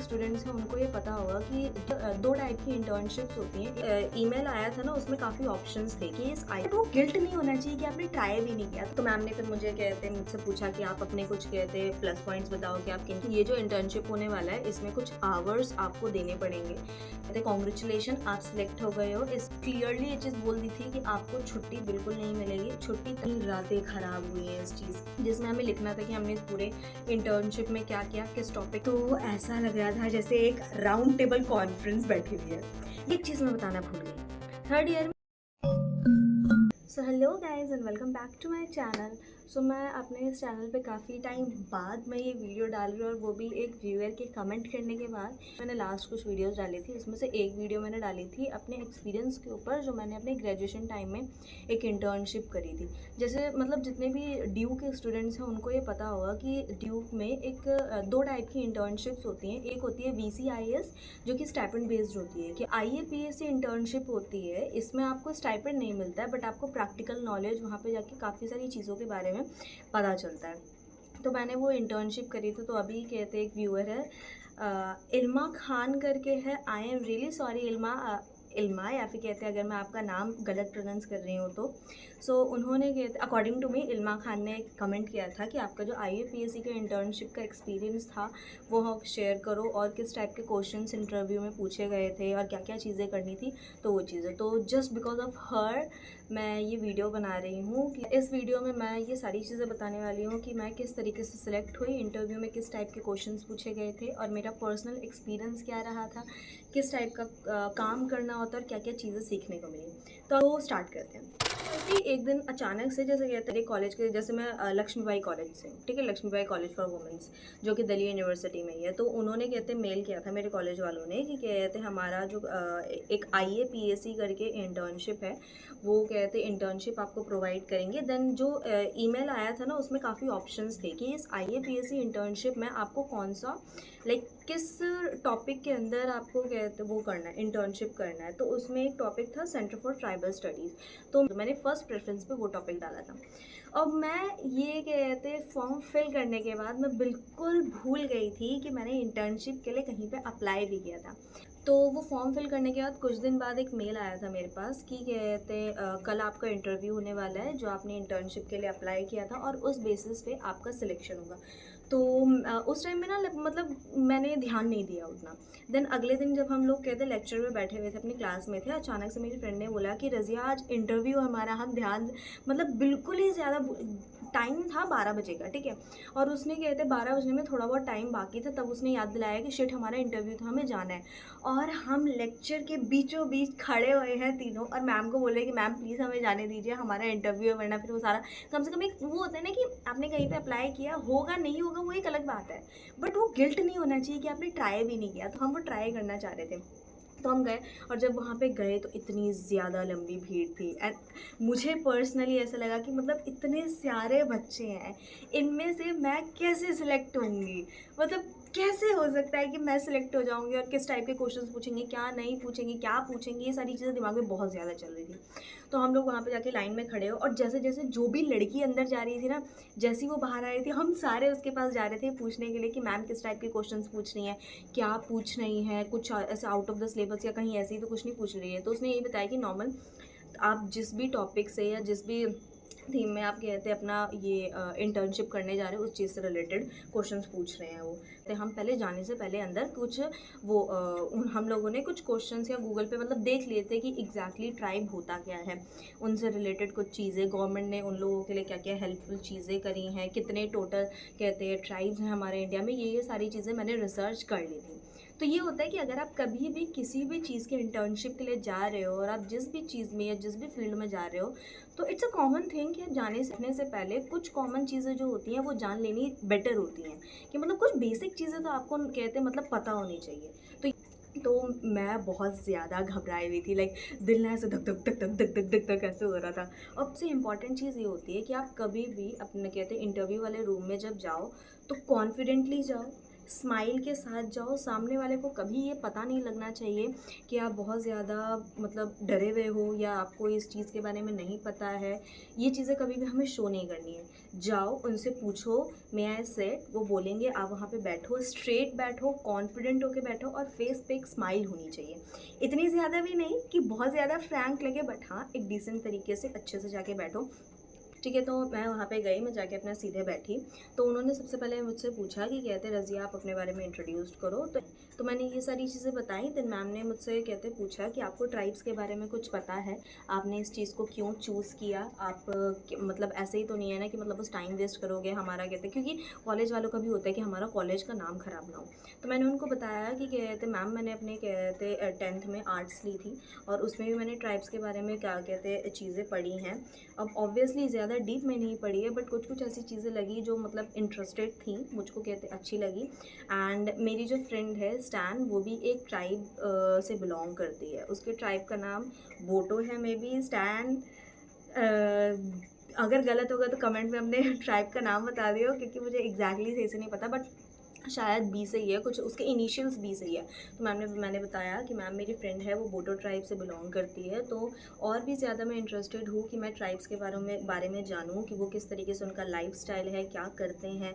Students हैं उनको ये पता होगा कि दो टाइप की इंटर्नशिप्स होती हैं। ईमेल आया था ना, उसमें काफ़ी ऑप्शंस थे कि इस आई तो गिल्ट नहीं होना चाहिए कि आपने ट्राई भी नहीं किया। तो मैम ने फिर मुझसे पूछा कि आप अपने कुछ कहते प्लस पॉइंट्स बताओ कि आप किन, ये जो इंटर्नशिप होने वाला है इसमें कुछ आवर्स आपको देने पड़ेंगे। कहते कॉन्ग्रेचुलेशन, आप सिलेक्ट हो गए हो। इस क्लियरली ये चीज़ बोल दी थी कि आपको छुट्टी बिल्कुल नहीं मिलेगी। छुट्टी 3 रातें खराब हुई हैं इस चीज़, जिसमें हमें लिखना था कि हमने इस पूरे इंटर्नशिप में क्या किया, किस टॉपिक। तो ऐसा लग रहा था जैसे एक राउंड टेबल कॉन्फ्रेंस बैठी हुई है। एक चीज़ मैं बताना भूल गई, थर्ड ईयर में। So hello guys and welcome back to my channel. So मैं अपने इस चैनल पे काफ़ी टाइम बाद मैं ये वीडियो डाल रही हूँ, और वो भी एक व्यूअर के कमेंट करने के बाद। मैंने लास्ट कुछ वीडियोस डाली थी, उसमें से एक वीडियो मैंने डाली थी अपने एक्सपीरियंस के ऊपर, जो मैंने अपने ग्रेजुएशन टाइम में एक इंटर्नशिप करी थी। जैसे मतलब जितने भी ड्यूक के स्टूडेंट्स हैं उनको ये पता होगा कि ड्यूक में एक दो टाइप की इंटर्नशिप्स होती हैं। एक होती है VCIS, जो कि स्टाइपेंड बेस्ड होती है। कि IAPS इंटर्नशिप होती है, इसमें आपको स्टाइपेंड नहीं मिलता है, बट आपको प्रैक्टिकल नॉलेज वहाँ पे जाके काफ़ी सारी चीज़ों के बारे में पता चलता है। तो मैंने वो इंटर्नशिप करी थी। तो अभी कहते एक व्यूअर है, इल्मा खान करके है। आई एम रियली सॉरी इल्मा, या फिर कहते हैं अगर मैं आपका नाम गलत प्रोनाउंस कर रही हूँ तो। सो उन्होंने कहते अकॉर्डिंग टू मी इल्मा खान ने कमेंट किया था कि आपका जो IAPSC के इंटर्नशिप का एक्सपीरियंस था वो आप शेयर करो, और किस टाइप के क्वेश्चंस इंटरव्यू में पूछे गए थे और क्या क्या चीज़ें करनी थी। तो वो चीज़ें तो जस्ट बिकॉज ऑफ हर मैं ये वीडियो बना रही हूँ कि इस वीडियो में मैं ये सारी चीज़ें बताने वाली हूँ कि मैं किस तरीके से सिलेक्ट हुई, इंटरव्यू में किस टाइप के क्वेश्चंस पूछे गए थे, और मेरा पर्सनल एक्सपीरियंस क्या रहा था, किस टाइप का काम करना होता है, और क्या क्या चीज़ें सीखने को मिली। तो स्टार्ट करते हैं। कि एक दिन अचानक से, जैसे कहते हैं कॉलेज के, जैसे मैं लक्ष्मीबाई कॉलेज से, ठीक है, लक्ष्मीबाई कॉलेज फॉर वुमेंस, जो कि दिल्ली यूनिवर्सिटी में ही है। तो उन्होंने कहते मेल किया था मेरे कॉलेज वालों ने कि कहते हमारा जो एक IAPSC करके इंटर्नशिप है, वो कहते इंटर्नशिप आपको प्रोवाइड करेंगे। देन जो ईमेल आया था ना, उसमें काफ़ी ऑप्शंस थे कि इस IAPSC इंटर्नशिप में आपको कौन सा किस टॉपिक के अंदर आपको कहते वो करना है, इंटर्नशिप करना है। तो उसमें एक टॉपिक था सेंटर फॉर ट्राइबल स्टडीज़। तो मैंने फर्स्ट प्रेफरेंस पे वो टॉपिक डाला था। अब मैं ये कहते फॉर्म फिल करने के बाद मैं बिल्कुल भूल गई थी कि मैंने इंटर्नशिप के लिए कहीं पे अप्लाई भी किया था। तो वो फॉर्म फिल करने के बाद कुछ दिन बाद एक मेल आया था मेरे पास कि कहते कल आपका इंटरव्यू होने वाला है, जो आपने इंटर्नशिप के लिए अप्लाई किया था, और उस बेसिस पे आपका सिलेक्शन होगा। तो उस टाइम में ना मतलब मैंने ध्यान नहीं दिया उतना। देन अगले दिन जब हम लोग कहते लेक्चर में बैठे हुए थे, अपनी क्लास में थे, अचानक से मेरी फ्रेंड ने बोला कि रज़िया आज इंटरव्यू हमारा, हम ध्यान मतलब बिल्कुल ही ज़्यादा टाइम था 12 बजे का, ठीक है, और उसने कहते 12 बजने में थोड़ा बहुत टाइम बाकी था, तब उसने याद दिलाया कि शिट हमारा इंटरव्यू था, हमें जाना है। और हम लेक्चर के बीचों बीच खड़े हुए हैं तीनों, और मैम को बोल रहे हैं कि मैम प्लीज़ हमें जाने दीजिए, हमारा इंटरव्यू है, वरना फिर वो सारा कम से कम एक वो होता है ना कि आपने कहीं पे अप्लाई किया, होगा नहीं होगा वो एक अलग बात है, बट वो गिल्ट नहीं होना चाहिए कि आपने ट्राई भी नहीं किया। तो हम वो ट्राई करना चाह रहे थे। तो हम गए, और जब वहाँ पे गए तो इतनी ज़्यादा लंबी भीड़ थी, एंड मुझे पर्सनली ऐसा लगा कि मतलब इतने सारे बच्चे हैं, इनमें से मैं कैसे सिलेक्ट होंगी, मतलब कैसे हो सकता है कि मैं सिलेक्ट हो जाऊंगी, और किस टाइप के क्वेश्चंस पूछेंगे, क्या नहीं पूछेंगे, क्या पूछेंगे, ये सारी चीज़ें दिमाग में बहुत ज़्यादा चल रही थी। तो हम लोग वहाँ पे जाके लाइन में खड़े हो, और जैसे जैसे जो भी लड़की अंदर जा रही थी ना, जैसी वो बाहर आ रही थी, हम सारे उसके पास जा रहे थे पूछने के लिए कि मैम किस टाइप के क्वेश्चंस पूछ रही हैं, क्या पूछ रही हैं, कुछ ऐसा आउट ऑफ द सिलेबस या कहीं ऐसी तो कुछ नहीं पूछ रही है। तो उसने यही बताया कि नॉर्मल आप जिस भी टॉपिक से या जिस भी थीम में आप कहते हैं अपना ये इंटर्नशिप करने जा रहे हो, उस चीज़ से रिलेटेड क्वेश्चंस पूछ रहे हैं वो। तो हम पहले जाने से पहले अंदर कुछ वो हम लोगों ने कुछ क्वेश्चंस या गूगल पे मतलब देख लिए थे कि एग्जैक्टली ट्राइब होता क्या है, उनसे रिलेटेड कुछ चीज़ें, गवर्नमेंट ने उन लोगों के लिए क्या क्या हेल्पफुल चीज़ें करी हैं, कितने टोटल कहते हैं ट्राइब्स हैं हमारे इंडिया में, ये सारी चीज़ें मैंने रिसर्च कर ली थी। तो ये होता है कि अगर आप कभी भी किसी भी चीज़ के इंटर्नशिप के लिए जा रहे हो, और आप जिस भी चीज़ में या जिस भी फील्ड में जा रहे हो, तो इट्स अ कॉमन थिंग कि आप जाने सीखने से पहले कुछ कॉमन चीज़ें जो होती हैं वो जान लेनी बेटर होती हैं, कि मतलब कुछ बेसिक चीज़ें तो आपको कहते हैं मतलब पता होनी चाहिए। तो मैं बहुत ज़्यादा घबराई हुई थी, दिल ना ऐसे धक धक धक धक धक धक धक धक ऐसे हो रहा था। अब से इम्पॉर्टेंट चीज़ ये होती है कि आप कभी भी अपने कहते हैं इंटरव्यू वाले रूम में जब जाओ तो कॉन्फिडेंटली जाओ, स्माइल के साथ जाओ। सामने वाले को कभी ये पता नहीं लगना चाहिए कि आप बहुत ज़्यादा मतलब डरे हुए हो या आपको इस चीज़ के बारे में नहीं पता है। ये चीज़ें कभी भी हमें शो नहीं करनी है। जाओ, उनसे पूछो, मे आई सिट, वो बोलेंगे, आप वहाँ पे बैठो, स्ट्रेट बैठो, कॉन्फिडेंट होके बैठो और फेस पे एक स्माइल होनी चाहिए। इतनी ज़्यादा भी नहीं कि बहुत ज़्यादा फ्रैंक लगे, बट हाँ, एक डिसेंट तरीके से अच्छे से जाके बैठो। ठीक है, तो मैं वहाँ पे गई, मैं जाके अपना सीधे बैठी। तो उन्होंने सबसे पहले मुझसे पूछा कि कहते रज़िया आप अपने बारे में इंट्रोड्यूस करो। तो मैंने ये सारी चीज़ें बताई। देन मैम ने मुझसे कहते पूछा कि आपको ट्राइब्स के बारे में कुछ पता है, आपने इस चीज़ को क्यों चूज़ किया, आप मतलब ऐसे ही तो नहीं है ना कि मतलब बस टाइम वेस्ट करोगे हमारा, कहते क्योंकि कॉलेज वालों का भी होता है कि हमारा कॉलेज का नाम ख़राब ना हो। तो मैंने उनको बताया कि कहते मैम मैंने अपने कहते 10th में आर्ट्स ली थी और उसमें भी मैंने ट्राइब्स के बारे में क्या कहते चीज़ें पढ़ी हैं। अब ऑब्वियसली ज़्यादा डीप में नहीं पढ़ी है, बट कुछ कुछ ऐसी चीज़ें लगी जो मतलब इंटरेस्टेड थी, मुझको कहते अच्छी लगी। एंड मेरी जो फ्रेंड है स्टैन, वो भी एक ट्राइब से बिलोंग करती है। उसके ट्राइब का नाम बोटो है। मे बी स्टैन, अगर गलत होगा तो कमेंट में अपने ट्राइब का नाम बता दियो, क्योंकि मुझे एग्जैक्टली सही से नहीं पता, बट शायद बी से ही है, कुछ उसके इनिशियल्स बी से ही है। तो मैंने बताया कि मैम मेरी फ्रेंड है, वो बोटो ट्राइब से बिलोंग करती है, तो और भी ज़्यादा मैं इंटरेस्टेड हूँ कि मैं ट्राइब्स के बारे में जानूँ कि वो किस तरीके से उनका लाइफस्टाइल है, क्या करते हैं,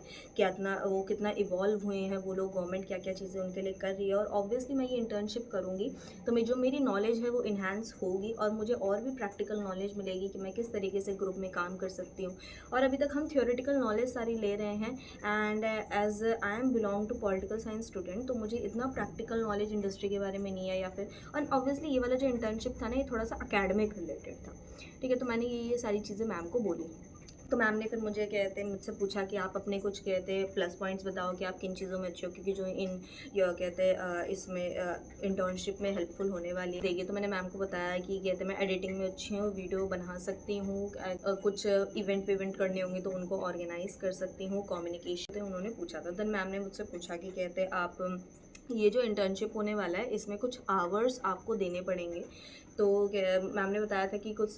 वो कितना इवॉल्व हुए हैं वो लोग, गवर्नमेंट क्या क्या चीज़ें उनके लिए कर रही है। और ऑब्वियसली मैं ये इंटर्नशिप करूँगी तो जो मेरी नॉलेज है वो इन्हांस होगी और मुझे और भी प्रैक्टिकल नॉलेज मिलेगी कि मैं किस तरीके से ग्रुप में काम कर सकती हूँ। और अभी तक हम थियोरेटिकल नॉलेज सारी ले रहे हैं, and as I am belong to political science student, तो मुझे इतना प्रैक्टिकल नॉलेज इंडस्ट्री के बारे में नहीं है, या फिर और ऑब्वियसली ये वाला जो इंटर्नशिप था ना, ये थोड़ा सा अकेडमिक रिलेटेड था। ठीक है, तो मैंने ये सारी चीज़ें मैम को बोली। तो मैम ने फिर मुझसे पूछा कि आप अपने कुछ प्लस पॉइंट्स बताओ कि आप किन चीज़ों में अच्छे हो, क्योंकि जो इसमें इंटर्नशिप में हेल्पफुल होने वाली देगी। तो मैंने मैम को बताया कि मैं एडिटिंग में अच्छी हूँ, वीडियो बना सकती हूँ, कुछ इवेंट करने होंगे तो उनको ऑर्गेनाइज कर सकती हूँ, कम्युनिकेशन। तो उन्होंने पूछा था। देन मैम ने मुझसे पूछा कि आप ये जो इंटर्नशिप होने वाला है इसमें कुछ आवर्स आपको देने पड़ेंगे। तो मैम ने बताया था कि कुछ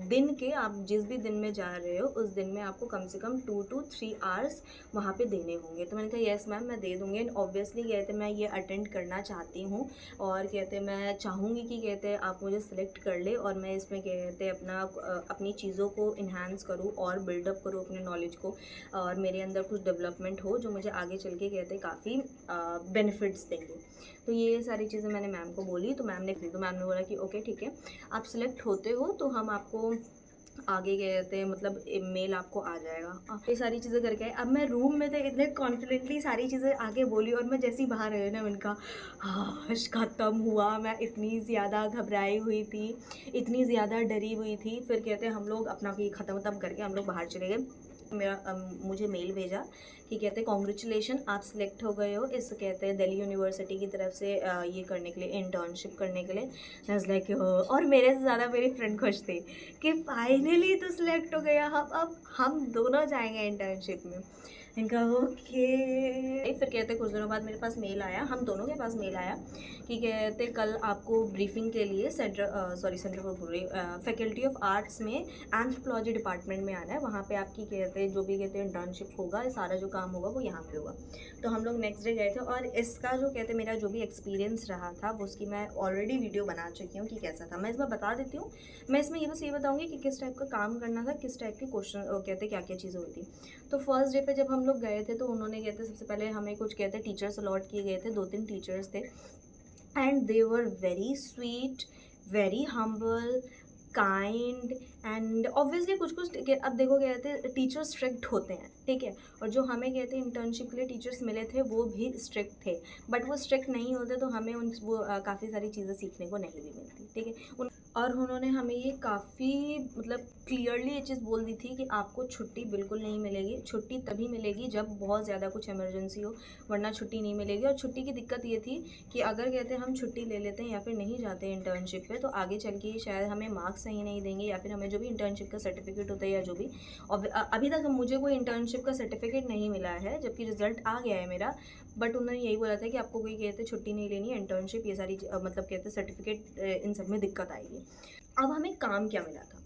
दिन के, आप जिस भी दिन में जा रहे हो उस दिन में आपको कम से कम 2 to 3 आवर्स वहाँ पे देने होंगे। तो मैंने कहा येस मैम, मैं दे दूँगी। एंड ऑब्वियसली मैं ये अटेंड करना चाहती हूँ और मैं चाहूँगी कि आप मुझे सिलेक्ट कर ले और मैं इसमें अपनी चीज़ों को इन्हांस करूँ और बिल्डअप करूँ अपने नॉलेज को, और मेरे अंदर कुछ डेवलपमेंट हो जो मुझे आगे चल के काफ़ी बेनिफिट्स देंगे। तो ये सारी चीज़ें मैंने मैम को बोली। तो मैम ने बोला कि ओके ठीक है, आप सिलेक्ट होते हो तो हम आपको आगे मतलब मेल आपको आ जाएगा। ये सारी चीज़ें करके अब मैं रूम में थे, इतने कॉन्फिडेंटली सारी चीज़ें आगे बोली, और मैं जैसी बाहर आई ना, उनका हाश ख़त्म हुआ। मैं इतनी ज़्यादा घबराई हुई थी, इतनी ज़्यादा डरी हुई थी। फिर हम लोग अपना ये ख़त्म करके हम लोग बाहर चले गए। मुझे मेल भेजा कि कॉन्ग्रेचुलेशन, आप सिलेक्ट हो गए हो इस दिल्ली यूनिवर्सिटी की तरफ से ये करने के लिए, इंटर्नशिप करने के लिए। लाइक और मेरे से ज़्यादा मेरी फ्रेंड खुश थी कि फाइनली तो सिलेक्ट हो गया, अब हम दोनों जाएंगे इंटर्नशिप में। इनका ओके। फिर कुछ दिनों बाद मेरे पास मेल आया, हम दोनों के पास मेल आया कि कल आपको ब्रीफिंग के लिए centre for faculty of arts में एंथ्रोपोलॉजी डिपार्टमेंट में आना है। वहाँ पे आपकी जो भी इंटर्नशिप होगा, सारा जो काम होगा वो यहाँ पे होगा। तो हम लोग नेक्स्ट डे गए थे, और इसका जो मेरा जो भी एक्सपीरियंस रहा था वो उसकी मैं ऑलरेडी वीडियो बना चुकी हूँ कि कैसा था। मैं इसमें बता देती हूँ। मैं इसमें बस ये बताऊँगी कि किस टाइप का काम करना था, किस टाइप के क्वेश्चन क्या क्या चीज़ें होती। तो फर्स्ट डे पे जब हम लोग गए थे तो उन्होंने सबसे पहले हमें कुछ टीचर्स अलॉट किए गए थे, 2-3 टीचर्स थे, and they were very sweet, very humble, kind, and obviously कुछ अब देखो टीचर्स स्ट्रिक्ट होते हैं, ठीक है, और जो हमें इंटर्नशिप के लिए टीचर्स मिले थे वो भी स्ट्रिक्ट थे, बट वो स्ट्रिक्ट नहीं होते तो हमें काफ़ी सारी चीज़ें सीखने को नहीं भी मिलती, ठीक है। और उन्होंने हमें ये काफ़ी मतलब क्लियरली ये चीज़ बोल दी थी कि आपको छुट्टी बिल्कुल नहीं मिलेगी, छुट्टी तभी मिलेगी जब बहुत ज़्यादा कुछ इमरजेंसी हो, वरना छुट्टी नहीं मिलेगी। और छुट्टी की दिक्कत ये थी कि अगर हम छुट्टी ले लेते हैं या फिर नहीं जाते इंटर्नशिप पे, तो आगे चल के शायद हमें मार्क्स सही नहीं देंगे, या फिर हमें जो भी इंटर्नशिप का सर्टिफिकेट होता है या जो भी, और अभी तक मुझे कोई इंटर्नशिप का सर्टिफिकेट नहीं मिला है, जबकि रिजल्ट आ गया है मेरा, बट उन्होंने यही बोला था कि आपको कोई छुट्टी नहीं लेनी है, इंटर्नशिप ये सारी मतलब सर्टिफिकेट इन सब में दिक्कत आएगी। अब हमें काम क्या मिला था,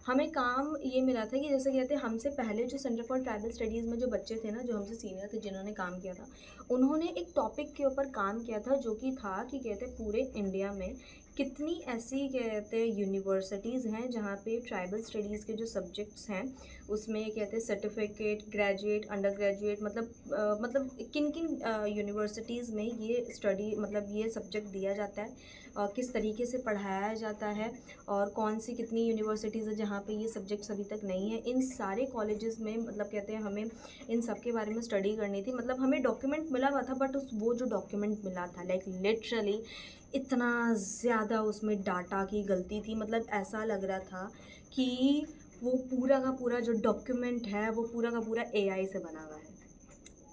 हमें काम ये मिला था कि जैसे कहते हैं हमसे पहले जो सेंटर फॉर ट्राइबल स्टडीज़ में जो बच्चे थे ना, जो हमसे सीनियर थे जिन्होंने काम किया था, उन्होंने एक टॉपिक के ऊपर काम किया था जो कि था कि कहते हैं पूरे इंडिया में कितनी ऐसी कहते हैं यूनिवर्सिटीज़ हैं जहाँ पे ट्राइबल स्टडीज़ के जो सब्जेक्ट्स हैं उसमें कहते हैं सर्टिफिकेट, ग्रेजुएट, अंडर ग्रेजुएट, मतलब किन किन यूनिवर्सिटीज़ में ये स्टडी मतलब ये सब्जेक्ट दिया जाता है, किस तरीके से पढ़ाया जाता है, और कौन सी कितनी यूनिवर्सिटीज़ है जहाँ पे ये सब्जेक्ट्स अभी तक नहीं है। इन सारे कॉलेजेस में मतलब कहते हैं हमें इन सब के बारे में स्टडी करनी थी। मतलब हमें डॉक्यूमेंट मिला हुआ था, बट उस वो जो डॉक्यूमेंट मिला था लाइक लिटरली इतना ज़्यादा उसमें डाटा की गलती थी। मतलब ऐसा लग रहा था कि वो पूरा का पूरा जो डॉक्यूमेंट है वो पूरा का पूरा एआई से बना हुआ है।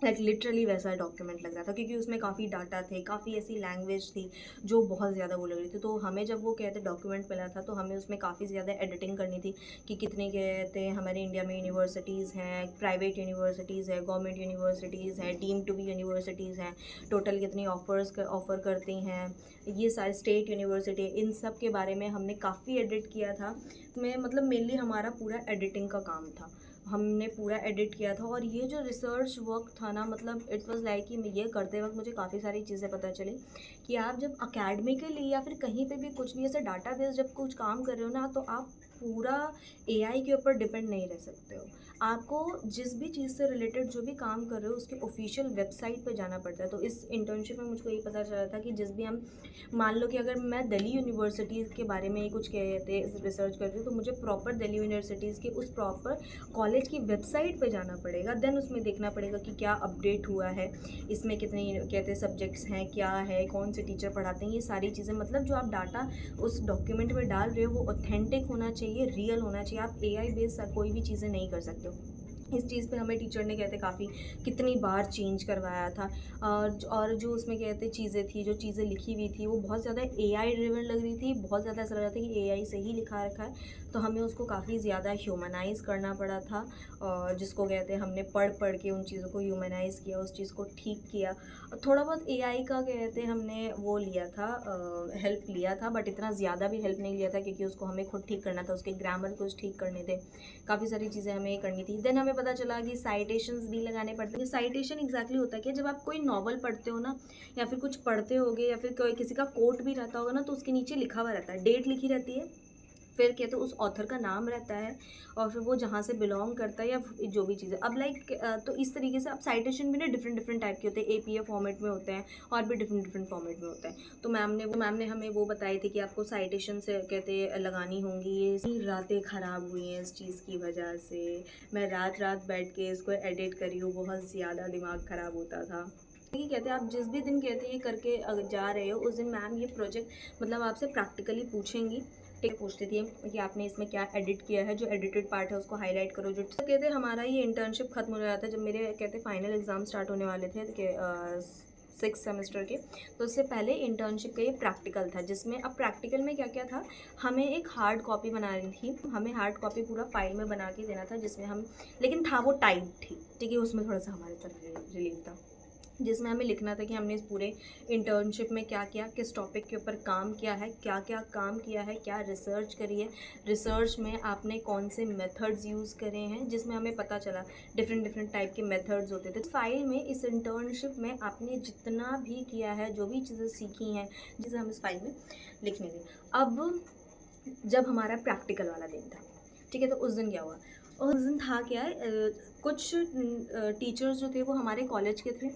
लाइक लिटरली वैसा डॉक्यूमेंट लग रहा था, क्योंकि उसमें काफ़ी डाटा थे, काफ़ी ऐसी लैंग्वेज थी जो बहुत ज़्यादा वो लग रही थी। तो हमें जब वो कहते डॉक्यूमेंट मिला था तो हमें उसमें काफ़ी ज़्यादा एडिटिंग करनी थी कि कितने कहते हैं हमारे इंडिया में यूनिवर्सिटीज़ हैं, प्राइवेट यूनिवर्सिटीज़ है, गवर्नमेंट यूनिवर्सिटीज़ हैं, डीम्ड टू बी यूनिवर्सिटीज़ हैं, टोटल कितनी ऑफ़र करती हैं, ये सारे स्टेट यूनिवर्सिटी, इन सब के बारे में हमने काफ़ी एडिट किया था। मैं मतलब मेनली हमारा पूरा एडिटिंग का काम था, हमने पूरा एडिट किया था। और ये जो रिसर्च वर्क था ना, मतलब इट वाज लाइक कि ये करते वक्त मुझे काफ़ी सारी चीज़ें पता चली कि आप जब अकेडमिकली या फिर कहीं पे भी कुछ भी ऐसे डाटाबेस जब कुछ काम कर रहे हो ना, तो आप पूरा एआई के ऊपर डिपेंड नहीं रह सकते हो। आपको जिस भी चीज़ से रिलेटेड जो भी काम कर रहे हो उसके ऑफिशियल वेबसाइट पे जाना पड़ता है। तो इस इंटर्नशिप में मुझको ये पता चला था कि जिस भी हम मान लो कि अगर मैं दिल्ली यूनिवर्सिटी के बारे में ही कुछ कहते रिसर्च करती हूँ, तो मुझे प्रॉपर दिल्ली यूनिवर्सिटीज़ के उस प्रॉपर कॉलेज की वेबसाइट पे जाना पड़ेगा, देन उसमें देखना पड़ेगा कि क्या अपडेट हुआ है, इसमें कितने कहते हैं सब्जेक्ट्स हैं, क्या है, कौन से टीचर पढ़ाते हैं, ये सारी चीज़ें। मतलब जो आप डाटा उस डॉक्यूमेंट में डाल रहे हो वो ऑथेंटिक होना चाहिए, रियल होना चाहिए। आप एआई बेस्ड कोई भी चीज़ें नहीं कर सकते हो। इस चीज़ पे हमें टीचर ने कहते काफ़ी कितनी बार चेंज करवाया था। और जो उसमें कहते चीज़ें थी, जो चीज़ें लिखी हुई थी वो बहुत ज़्यादा एआई ड्रिवन लग रही थी, बहुत ज़्यादा ऐसा लग रहा था कि एआई से ही लिखा रखा है। तो हमें उसको काफ़ी ज़्यादा ह्यूमनाइज़ करना पड़ा था, और जिसको कहते हैं हमने पढ़ के उन चीज़ों को ह्यूमनाइज़ किया, उस चीज़ को ठीक किया। थोड़ा बहुत एआई का कहते हैं हमने वो लिया था, हेल्प लिया था, बट इतना ज़्यादा भी हेल्प नहीं लिया था क्योंकि उसको हमें खुद ठीक करना था, उसके ग्रामर कुछ ठीक करने थे, काफ़ी सारी चीज़ें हमें करनी थी। देन हमें पता चला कि साइटेशंस भी लगाने पड़ते हैं। साइटेशन एग्जैक्टली होता है कि जब आप कोई नॉवल पढ़ते हो ना, या फिर कुछ पढ़ते होगे, या फिर कोई किसी का कोट भी रहता होगा ना, तो उसके नीचे लिखा हुआ रहता है, डेट लिखी रहती है, फिर कहते उस ऑथर का नाम रहता है, और फिर वो जहाँ से बिलोंग करता है या जो भी चीज़ें। अब लाइक तो इस तरीके से अब साइटेशन भी ना डिफरेंट डिफरेंट टाइप के होते हैं, एपीए फॉर्मेट में होते हैं और भी डिफरेंट डिफरेंट फॉर्मेट में होता है। तो मैम ने हमें वो बताई थी कि आपको साइटेशन से कहते लगानी होंगी। ये रातें ख़राब हुई हैं इस चीज़ की वजह से, मैं रात रात बैठ के इसको एडिट करी हूँ, बहुत ज़्यादा दिमाग ख़राब होता था। ये कहते हैं आप जिस भी दिन कहते हैं ये करके अगर जा रहे हो, उस दिन मैम ये प्रोजेक्ट मतलब आपसे प्रैक्टिकली पूछेंगी। ठीक पूछती थी कि आपने इसमें क्या एडिट किया है, जो एडिटेड पार्ट है उसको हाईलाइट करो। जो कहते हैं हमारा ये इंटर्नशिप खत्म हो जाता है जब मेरे कहते फाइनल एग्ज़ाम स्टार्ट होने वाले थे कि 6 सेमेस्टर के। तो उससे पहले इंटर्नशिप का ये प्रैक्टिकल था, जिसमें अब प्रैक्टिकल में क्या क्या था, हमें एक हार्ड कॉपी बनानी थी। हमें हार्ड कॉपी पूरा फाइल में बना के देना था, जिसमें हम लेकिन था वो टाइप थी, ठीक है, उसमें थोड़ा सा हमारे तरफ रिलीफ था, जिसमें हमें लिखना था कि हमने इस पूरे इंटर्नशिप में क्या किया, किस टॉपिक के ऊपर काम किया है, क्या क्या काम किया है, क्या रिसर्च करी है, रिसर्च में आपने कौन से मेथड्स यूज़ करे हैं, जिसमें हमें पता चला डिफरेंट डिफरेंट टाइप के मेथड्स होते थे। फाइल में इस इंटर्नशिप में आपने जितना भी किया है, जो भी चीज़ें सीखी हैं, जिसे हम इस फाइल में लिखने थे। अब जब हमारा प्रैक्टिकल वाला दिन था, ठीक है, तो उस दिन क्या हुआ, उस दिन था क्या है, कुछ टीचर्स जो थे वो हमारे कॉलेज के थे,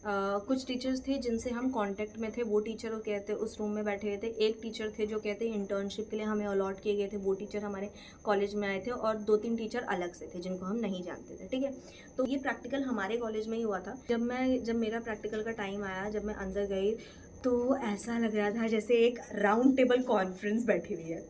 कुछ टीचर्स थे जिनसे हम कांटेक्ट में थे, वो टीचर कहते उस रूम में बैठे हुए थे। एक टीचर थे जो कहते इंटर्नशिप के लिए हमें अलॉट किए गए थे, वो टीचर हमारे कॉलेज में आए थे, और 2-3 टीचर अलग से थे जिनको हम नहीं जानते थे, ठीक है। तो ये प्रैक्टिकल हमारे कॉलेज में ही हुआ था। जब मेरा प्रैक्टिकल का टाइम आया, जब मैं अंदर गई, तो ऐसा लग रहा था जैसे एक राउंड टेबल कॉन्फ्रेंस बैठी हुई है,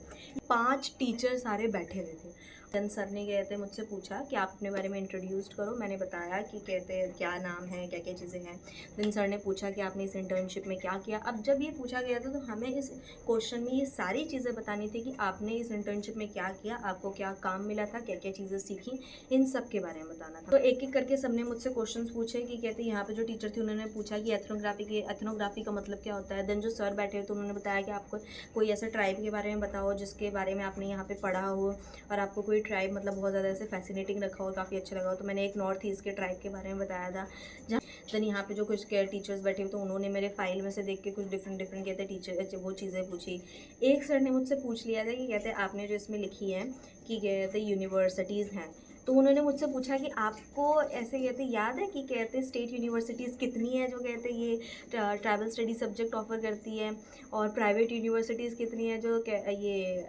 5 टीचर सारे बैठे हुए थे, देन सर ने कहते मुझसे पूछा कि आप अपने बारे में इंट्रोड्यूस करो। मैंने बताया कि कहते क्या नाम है, क्या क्या चीज़ें हैं। देन सर ने पूछा कि आपने इस इंटर्नशिप में क्या किया। अब जब ये पूछा गया था तो हमें इस क्वेश्चन में ये सारी चीज़ें बतानी थी कि आपने इस इंटर्नशिप में क्या किया, आपको क्या काम मिला था, क्या क्या चीज़ें सीखी, इन सब के बारे में बताना था। तो एक एक करके सबने मुझसे क्वेश्चन पूछे कि कहते यहाँ पे जो टीचर थी उन्होंने पूछा कि एथनोग्राफी का मतलब क्या होता है। देन जो सर बैठे तो उन्होंने बताया कि आपको कोई ऐसा ट्राइब के बारे में बताओ जिसके बारे में आपने यहाँ पे पढ़ा हो और आपको कोई ट्राइब मतलब बहुत ज़्यादा ऐसे फैसिनेटिंग रखा हो, काफ़ी अच्छा लगा हो। तो मैंने एक नॉर्थ ईस्ट के ट्राइब के बारे में बताया था। जहाँ देन यहाँ पे जो कुछ टीचर्स बैठे हुए तो उन्होंने मेरे फाइल में से देख के कुछ डिफरेंट कहते टीचर वो चीज़ें पूछी। एक सर ने मुझसे पूछ लिया था कि कहते आपने जो इसमें लिखी है कि कहते यूनिवर्सिटीज़ हैं, तो उन्होंने मुझसे पूछा कि आपको ऐसे कहते याद है कि कहते स्टेट यूनिवर्सिटीज़ कितनी है जो कहते ये ट्रैवल स्टडी सब्जेक्ट ऑफ़र करती है, और प्राइवेट यूनिवर्सिटीज़ कितनी है जो ये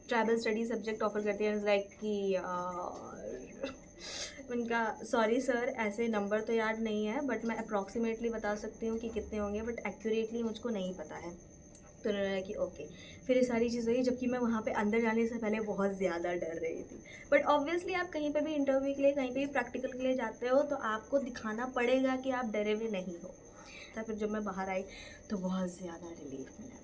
ट्रैवल स्टडी सब्जेक्ट ऑफ़र करती है। लाइक कि उनका सॉरी सर ऐसे नंबर तो याद नहीं है, बट मैं अप्रॉक्सीमेटली बता सकती हूँ कि कितने होंगे, बट एक्यूरेटली मुझको नहीं पता है। तो उन्होंने कि ओके। फिर ये सारी चीज़ें हुई, जबकि मैं वहाँ पे अंदर जाने से पहले बहुत ज़्यादा डर रही थी। बट ऑब्वियसली आप कहीं पे भी इंटरव्यू के लिए, कहीं पे भी प्रैक्टिकल के लिए जाते हो तो आपको दिखाना पड़ेगा कि आप डरे हुए नहीं हो। तो फिर जब मैं बाहर आई तो बहुत ज़्यादा रिलीफ मिला।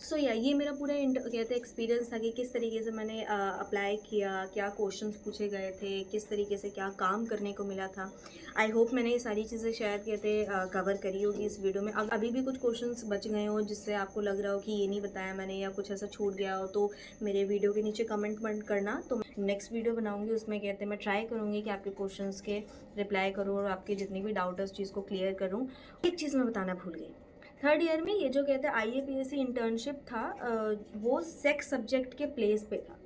सो या ये मेरा पूरा कहते एक्सपीरियंस था कि किस तरीके से मैंने अप्लाई किया, क्या क्वेश्चंस पूछे गए थे, किस तरीके से क्या काम करने को मिला था। आई होप मैंने ये सारी चीज़ें शायद कहते कवर करी होगी इस वीडियो में। अभी भी कुछ क्वेश्चंस बच गए हो जिससे आपको लग रहा हो कि ये नहीं बताया मैंने या कुछ ऐसा छूट गया हो, तो मेरे वीडियो के नीचे कमेंट करना। तो नेक्स्ट वीडियो बनाऊँगी, उसमें कहते मैं ट्राई करूँगी कि आपके क्वेश्चन के रिप्लाई करूँ और आपके जितनी भी डाउट है उस चीज़ को क्लियर करूँ। एक चीज़ मैं बताना भूल गई, थर्ड ईयर में ये जो कहते हैं IAPSC इंटर्नशिप था, वो सेक्स सब्जेक्ट के प्लेस पे था।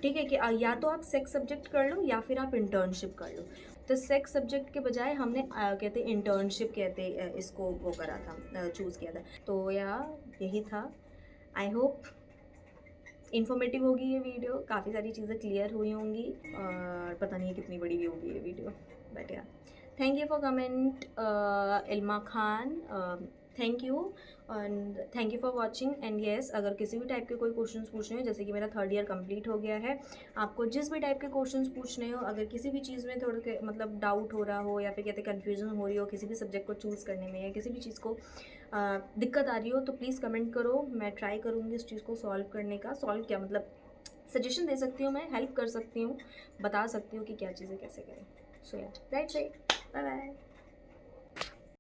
ठीक है कि या तो आप सेक्स सब्जेक्ट कर लो या फिर आप इंटर्नशिप कर लो। तो सेक्स सब्जेक्ट के बजाय हमने कहते इंटर्नशिप कहते इसको वो करा था, चूज़ किया था। तो या यही था। आई होप इन्फॉर्मेटिव होगी ये वीडियो, काफ़ी सारी चीज़ें क्लियर हुई होंगी, और पता नहीं कितनी बड़ी भी होगी ये video, but yeah thank you for comment Ilma Khan, thank you and thank you for watching. And yes, अगर किसी भी टाइप के कोई क्वेश्चंस पूछने हो, जैसे कि मेरा थर्ड ईयर कंप्लीट हो गया है, आपको जिस भी टाइप के क्वेश्चंस पूछने हो, अगर किसी भी चीज़ में थोड़ा मतलब डाउट हो रहा हो या फिर कहते कन्फ्यूजन हो रही हो किसी भी सब्जेक्ट को चूज़ करने में या किसी भी चीज़ को दिक्कत आ रही हो, तो प्लीज़ कमेंट करो। मैं ट्राई करूँगी उस चीज़ को सॉल्व करने का। सॉल्व क्या मतलब सजेशन दे सकती हूँ, मैं हेल्प कर सकती हूँ, बता सकती हूँ कि क्या चीज़ें कैसे करें। सो या दैट्स इट, बाय बाय।